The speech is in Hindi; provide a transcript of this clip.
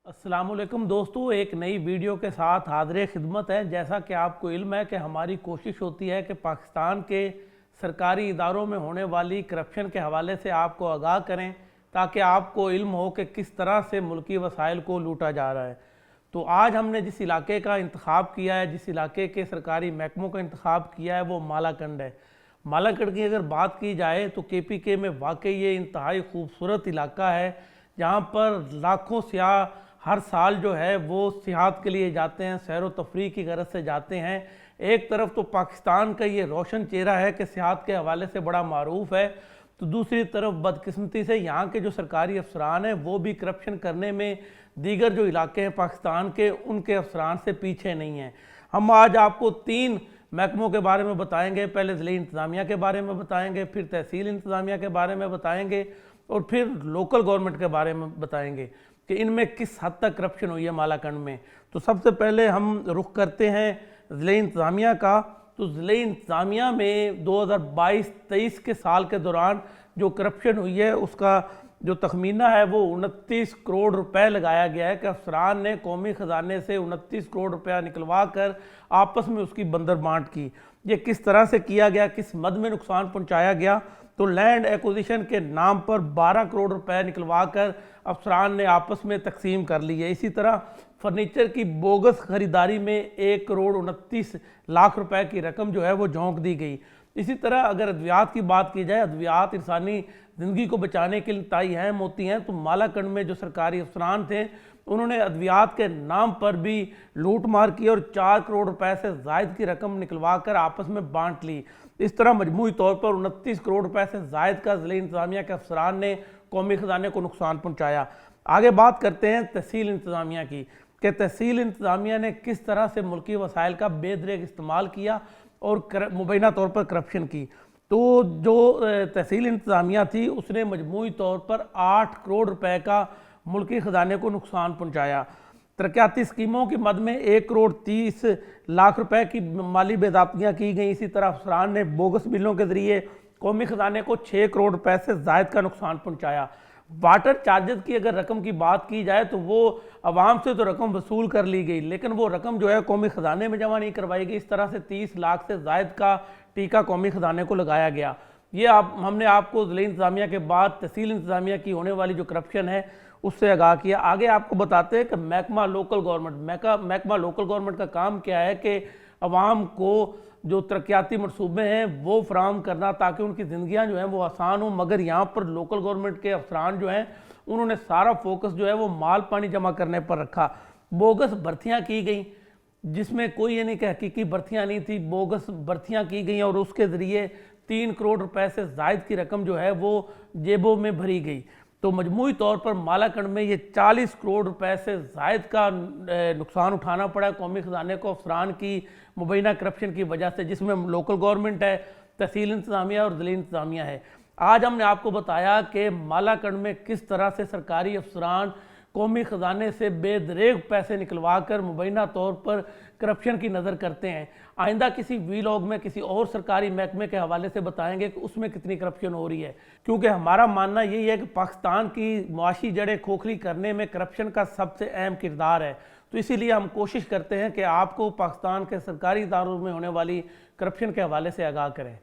अस्सलामुअलैकुम दोस्तों, एक नई वीडियो के साथ हाज़िर खिदमत है। जैसा कि आपको इल्म है कि हमारी कोशिश होती है कि पाकिस्तान के सरकारी इदारों में होने वाली करप्शन के हवाले से आपको आगाह करें, ताकि आपको इल्म हो कि किस तरह से मुल्की वसाइल को लूटा जा रहा है। तो आज हमने जिस इलाके का इंतखाब किया है, जिस इलाके के सरकारी महकमों का इंतखाब किया है, वो मालाकंड है। मालाकंड की अगर बात की जाए तो KPK में वाकई ये इंतहाई खूबसूरत इलाका है, जहाँ पर लाखों सियाह हर साल जो है वो सियाहत के लिए जाते हैं, सैर व तफरीह की गरज से जाते हैं। एक तरफ तो पाकिस्तान का ये रोशन चेहरा है कि सियाहत के हवाले से बड़ा मारूफ है, तो दूसरी तरफ बदकिस्मती से यहाँ के जो सरकारी अफसरान हैं वो भी करप्शन करने में दीगर जो इलाके हैं पाकिस्तान के, उनके अफसरान से पीछे नहीं हैं। हम आज आपको 3 महकमों के बारे में बताएंगे। पहले ज़िले इंतज़ामिया के बारे में बताएंगे, फिर तहसील इंतज़ामिया के बारे में बताएंगे और फिर लोकल गवर्नमेंट के बारे में बताएंगे कि इनमें किस हद तक करप्शन हुई है मालाकंड में। तो सबसे पहले हम रुख करते हैं ज़िले इंतज़ामिया का। तो ज़िले इंतज़ामिया में 2022-23 के साल के दौरान जो करप्शन हुई है उसका जो तखमीना है वो 29 करोड़ रुपए लगाया गया है कि अफसरान ने कौमी ख़जाने से 29 करोड़ रुपया निकलवा कर आपस में उसकी बंदर बांट की। ये किस तरह से किया गया, किस मद में नुकसान पहुंचाया गया? तो लैंड एक्विजिशन के नाम पर 12 करोड़ रुपए निकलवा कर अफसरान ने आपस में तकसीम कर ली है। इसी तरह फर्नीचर की बोगस खरीदारी में 1 करोड़ 29 लाख रुपए की रकम जो है वो झोंक दी गई। इसी तरह अगर अद्वियात की बात की जाए, अद्वियात इंसानी ज़िंदगी को बचाने के लिए इंतहाई अहम होती हैं, तो मालाकंड में जो सरकारी अफसरान थे उन्होंने अद्वियात के नाम पर भी लूट मार की और 4 करोड़ रुपए से ज़ायद की रकम निकलवा कर आपस में बांट ली। इस तरह मजमूई तौर पर 29 करोड़ रुपए से ज़ायद का ज़िले इंतज़ामिया के अफसरान ने कौमी ख़जाने को नुकसान पहुँचाया। आगे बात करते हैं तहसील इंतज़ामिया की कि तहसील इंतज़ामिया ने किस तरह से मुल्की वसाइल का बेदरेग इस्तेमाल किया और मुबैना तौर पर करप्शन की। तो जो तहसील इंतज़ामिया थी उसने मजमूई तौर पर 8 करोड़ रुपए का मुल्की ख़जाने को नुकसान पहुँचाया। तरक्याती स्कीमों की मद में 1 करोड़ 30 लाख रुपए की माली बेदाब्तियाँ की गई। इसी तरह अफसरान ने बोगस बिलों के ज़रिए कौमी ख़जाने को 6 करोड़ रुपए से ज़ायद का नुकसान पहुँचाया। वाटर चार्जेस की अगर रकम की बात की जाए तो वो आवाम से तो रकम वसूल कर ली गई, लेकिन वो रकम जो है कौमी ख़जाने में जमा नहीं करवाई गई। इस तरह से 30 लाख से ज़ायद का टीका कौमी ख़जाने को लगाया गया। ये हमने आपको ज़िले इंतज़ामिया के बाद तहसील इंतज़ामिया की होने वाली जो करप्शन है उससे आगाह किया। आगे आपको बताते हैं कि महकमा लोकल गवर्नमेंट का काम क्या है कि अवाम को जो तरक्याती मनसूबे हैं वो फराहम करना, ताकि उनकी ज़िंदगियाँ जो हैं वो आसान हो। मगर यहाँ पर लोकल गवर्नमेंट के अफसरान जो हैं उन्होंने सारा फोकस जो है वो माल पानी जमा करने पर रखा। बोगस भर्तियाँ की गई जिसमें कोई ये नहीं कि हकीकी भर्तियाँ नहीं थी, बोगस भर्तियाँ की गई और उसके ज़रिए 3 करोड़ रुपए से ज़ायद की रकम जो है वो जेबों में भरी गई। तो मजमूई तौर पर मालाकंड में ये 40 करोड़ रुपए से ज़ायद का नुकसान उठाना पड़ा कौमी ख़जाने को अफसरान की मुबैना करप्शन की वजह से, जिसमें लोकल गवर्नमेंट है, तहसील इंतज़ामिया और ज़िले इंतज़ामिया है। आज हमने आपको बताया कि मालाकंड में किस तरह से सरकारी अफसरान कौमी ख़जाने से बेदरेग पैसे निकलवा कर मुबैना तौर पर करप्शन की नज़र करते हैं। आइंदा किसी वीलॉग में किसी और सरकारी महकमे के हवाले से बताएंगे कि उसमें कितनी करप्शन हो रही है, क्योंकि हमारा मानना यही है कि पाकिस्तान की मुआशी जड़ें खोखली करने में करप्शन का सबसे अहम किरदार है। तो इसीलिए हम कोशिश करते हैं कि आपको पाकिस्तान के सरकारी इदारों में होने वाली करप्शन के हवाले से आगाह करें।